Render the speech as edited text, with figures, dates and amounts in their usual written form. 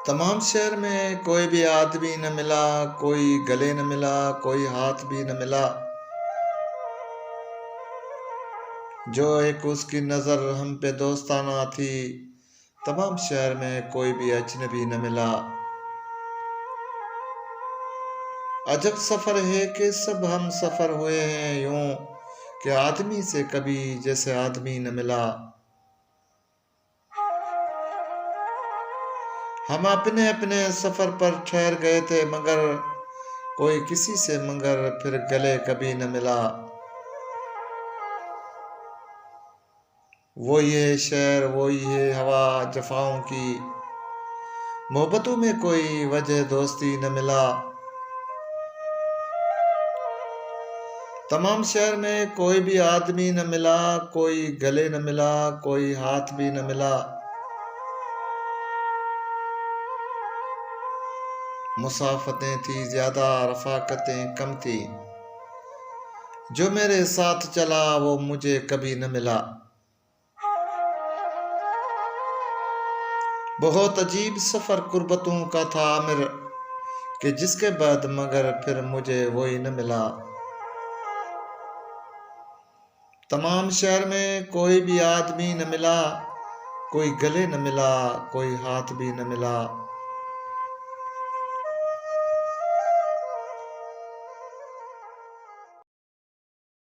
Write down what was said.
तमाम शहर में कोई भी आदमी न मिला, कोई गले न मिला, कोई हाथ भी न मिला। जो एक उसकी नजर हम पे दोस्ताना थी, तमाम शहर में कोई भी अजनबी न मिला। अजब सफर है कि सब हम सफर हुए हैं यूं कि आदमी से कभी जैसे आदमी न मिला। हम अपने अपने सफर पर ठहर गए थे, मगर कोई किसी से मगर फिर गले कभी न मिला। वो ये शहर, वो ये हवा जफाओं की, मोहब्बतों में कोई वजह दोस्ती न मिला। तमाम शहर में कोई भी आदमी न मिला, कोई गले न मिला, कोई हाथ भी न मिला। मुसाफतें थी ज्यादा, रफाकतें कम थी। जो मेरे साथ चला वो मुझे कभी न मिला। बहुत अजीब सफर कुर्बतों का था आमिर, कि जिसके बाद मगर फिर मुझे वही न मिला। तमाम शहर में कोई भी आदमी न मिला, कोई गले न मिला, कोई हाथ भी न मिला।